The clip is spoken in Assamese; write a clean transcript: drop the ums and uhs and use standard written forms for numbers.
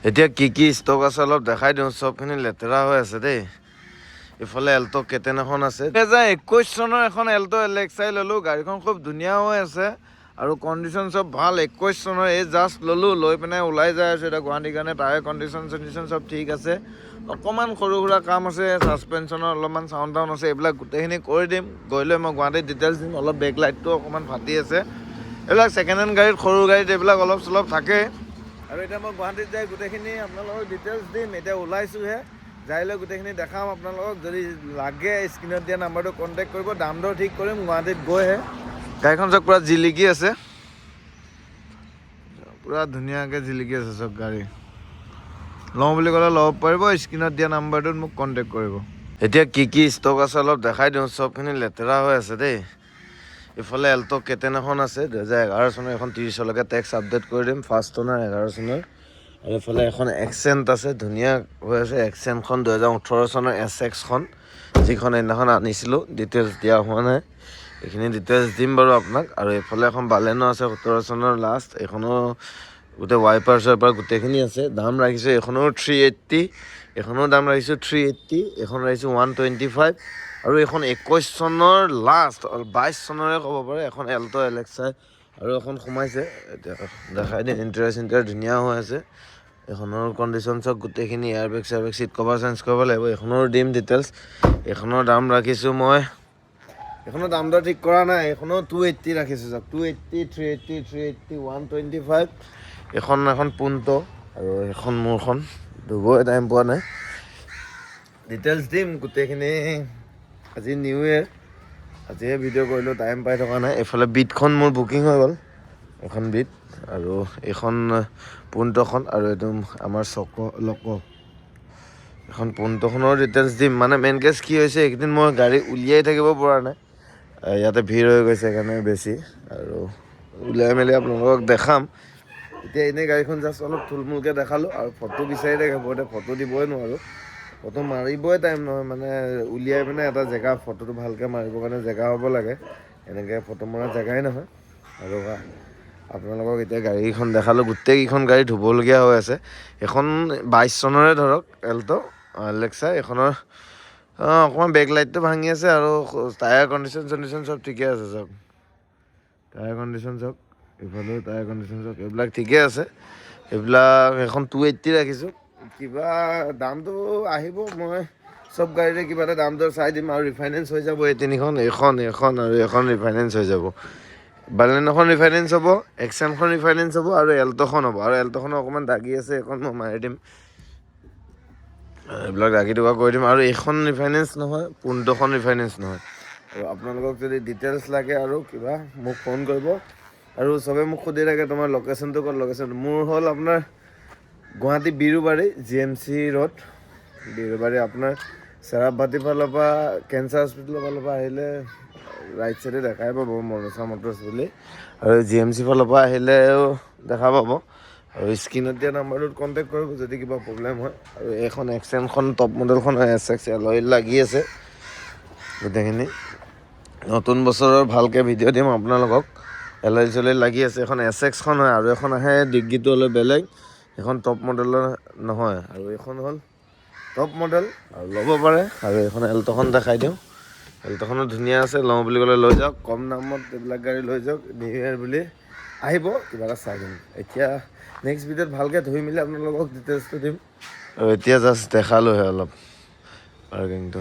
এতিয়া কি ষ্টক আছে অলপ দেখাই দিওঁ। চবখিনি লেতেৰা হৈ আছে দেই। ইফালে এল্টো কেটেন এখন আছে। 2021 চনৰ এখন এল্টো এলেক্সাই ল'লোঁ। গাড়ীখন খুব ধুনীয়া হৈ আছে আৰু কণ্ডিশ্যন চব ভাল। 21 চনৰ এই জাষ্ট ল'লোঁ, লৈ পিনে ওলাই যাই আছোঁ এতিয়া গুৱাহাটীৰ কাৰণে। তাৰে কণ্ডিশ্যন চব ঠিক আছে। অকণমান সৰু সুৰা কাম আছে, ছাছপেনশ্যনৰ অলপমান চাউণ্ড টাউন আছে, এইবিলাক গোটেইখিনি কৰি দিম। গৈ লৈ মই গুৱাহাটীত ডিটেইলছ দিম। অলপ বেক লাইটটো অকণমান ফাটি আছে। এইবিলাক ছেকেণ্ড হেণ্ড গাড়ীত, সৰু গাড়ীত এইবিলাক অলপ চলপ থাকে। আৰু এতিয়া মই গুৱাহাটীত যাই গোটেইখিনি আপোনালোকক ডিটেইলছ দিম। এতিয়া ওলাইছোঁহে, যাই লৈ গোটেইখিনি দেখাম আপোনালোকক। যদি লাগে স্ক্ৰীণত দিয়া নাম্বাৰটো কণ্টেক্ট কৰিব, দাম দৰ ঠিক কৰিম গুৱাহাটীত গৈহে। গাড়ীখন চব পূৰা জিলিকি আছে, পূৰা ধুনীয়াকৈ জিলিকি আছে চব গাড়ী। লওঁ বুলি ক'লে ল'ব পাৰিব, স্ক্ৰীণত দিয়া নাম্বাৰটোত মোক কণ্টেক্ট কৰিব। এতিয়া কি ষ্টক আছে অলপ দেখাই দিওঁ। চবখিনি লেতেৰা হৈ আছে দেই। ইফালে এল্টো কেটেন এখন আছে 2011 চনৰ, এখন 30লৈকে টেক্স আপডেট কৰি দিম। ফাৰ্ষ্ট অনাৰ 11 চনৰ। আৰু এইফালে এখন এক্সেণ্ট আছে, ধুনীয়া হৈ আছে। এক্সেণ্টখন 2018 চনৰ SX খন, যিখন সেইদিনাখন আনিছিলোঁ। ডিটেইলছ দিয়া হোৱা নাই, এইখিনি ডিটেইলছ দিম বাৰু আপোনাক। আৰু এইফালে এখন বালেনো আছে 17 চনৰ লাষ্ট। এইখনো গোটেই ৱাইপাৰ চোৱাইপাৰ গোটেইখিনি আছে। দাম ৰাখিছোঁ এইখনো 380, এইখনৰ দাম ৰাখিছোঁ 380, এইখন ৰাখিছোঁ 125। আৰু এইখন 21 চনৰ লাষ্ট, 22 চনৰে ক'ব পাৰে, এখন এল্টো এলেক্সাই। আৰু এখন সোমাইছে, এতিয়া দেখাই দিম। ইণ্টেৰিয়ৰ ধুনীয়া হৈ আছে। এইখনৰ কণ্ডিশ্যন চব গোটেইখিনি, এয়াৰবেগ চেয়াৰবেগ, চিট কভাৰ চেঞ্জ কৰিব লাগিব। এইখনৰ দিম ডিটেইলছ। এইখনৰ দাম ৰাখিছোঁ মই, এইখনৰ দাম দৰ ঠিক কৰা নাই। এইখনো 280 ৰাখিছোঁ চাওক। 280, 380, 380, 125। এখন পুণ্টো, আৰু এখন মোৰখন। ধুবই টাইম পোৱা নাই, ডিটেইলছ দিম গোটেইখিনি। আজি নিউ ইয়েৰ, আজিহে ভিডিঅ' কৰিলোঁ, টাইম পাই থকা নাই। এইফালে বিটখন মোৰ বুকিং হৈ গ'ল, এখন বিট। আৰু এইখন পুণ্টোখন, আৰু এইটো আমাৰ লক'। এখন পুণ্টোখনৰ ডিটেইলছ দিম। মানে মেইন কেছ কি হৈছে, এইকেইদিন মই গাড়ী উলিয়াই থাকিব পৰা নাই, ইয়াতে ভিৰ হৈ গৈছে সেইকাৰণে বেছি। আৰু উলিয়াই মেলি আপোনালোকক দেখাম। এতিয়া এনেই গাড়ীখন জাষ্ট অলপ থুলমূলকৈ দেখালোঁ। আৰু ফটো বিচাৰি থাকে, মই এতিয়া ফটো দিবই নোৱাৰোঁ, ফটো মাৰিবই টাইম নহয়। মানে উলিয়াই পিনে এটা জেগা, ফটোটো ভালকৈ মাৰিবৰ কাৰণে জেগা হ'ব লাগে, এনেকৈ ফটো মৰা জেগাই নহয়। আৰু আপোনালোকক এতিয়া গাড়ীখন দেখালোঁ, গোটেইকেইখন গাড়ী ধুবলগীয়া হৈ আছে। এখন 22 চনৰে ধৰক এল্টো এলেক্সা। এইখনৰ অকণমান বেক লাইটটো ভাঙি আছে, আৰু টায়াৰ কণ্ডিশ্যন চব ঠিকে আছে চব। টায়াৰ কণ্ডিশ্যন চব, এইফালেও টায়াৰ কণ্ডিশ্যন চব, এইবিলাক ঠিকে আছে। এইবিলাক এখন 280 ৰাখিছোঁ। কিবা দামটো আহিব, মই চব গাড়ীৰে কিবা এটা দাম দৰ চাই দিম। আৰু ৰিফাইনেন্স হৈ যাব এই তিনিখন, এইখন আৰু এইখন ৰিফাইনেন্স হৈ যাব। বালেনোখন ৰিফাইনেন্স হ'ব, এক্সেণ্টখন ৰিফাইনেন্স হ'ব, আৰু এল্টোখন হ'ব। আৰু এল্টোখনো অকণমান দাগি আছে, এইখন মই মাৰি দিম, এইবিলাক দাগি টুকা কৰি দিম। আৰু এইখন ৰিফাইনেন্স নহয়, পুণ্টোখন ৰিফাইনেন্স নহয়। আৰু আপোনালোকক যদি ডিটেইলছ লাগে আৰু কিবা, মোক ফোন কৰিব। আৰু চবে মোক সুধি থাকে তোমাৰ লোকেশ্যনটো ক'ত। লোকেশ্যন মোৰ হ'ল আপোনাৰ গুৱাহাটী বিৰুবাৰী, GMC ৰোড বিৰুবাৰী। আপোনাৰ চেৰাপবাটিৰ ফালৰ পৰা, কেঞ্চাৰ হস্পিটেলৰ ফালৰ পৰা আহিলে ৰাইট চাইডে দেখাই পাব মনসা মটৰ্ছ বুলি। আৰু GMC ফালৰ পৰা আহিলেও দেখা পাব। আৰু স্ক্ৰীণত দিয়া নাম্বাৰটোত কণ্টেক্ট কৰিব যদি কিবা প্ৰব্লেম হয়। আৰু এইখন এক্সেণ্টখন টপ মডেলখন SX এলয় লাগি আছে গোটেইখিনি। নতুন বছৰৰ ভালকৈ ভিডিঅ' দিম আপোনালোকক। এলয় চেলয় লাগি আছে। এখন SX হয়, আৰু এখন আহে ডিগ্গিটো অলপ বেলেগ, সেইখন টপ মডেলৰ নহয়। আৰু এইখন হ'ল টপ মডেল, আৰু ল'ব পাৰে। আৰু এইখন এল্টোখন দেখাই দিওঁ, এল্টোখনো ধুনীয়া আছে। লওঁ বুলি ক'লে লৈ যাওক, কম দামত এইবিলাক গাড়ী লৈ যাওক। নিউ ইয়েৰ বুলি আহিব, কিবা এটা চাই দিম। এতিয়া নেক্সট ভিডিঅ'ত ভালকৈ ধুই মেলি আপোনালোকক ডিটেইলছটো দিম। আৰু এতিয়া জাষ্ট দেখালোঁহে অলপ পাৰ্কিংটো।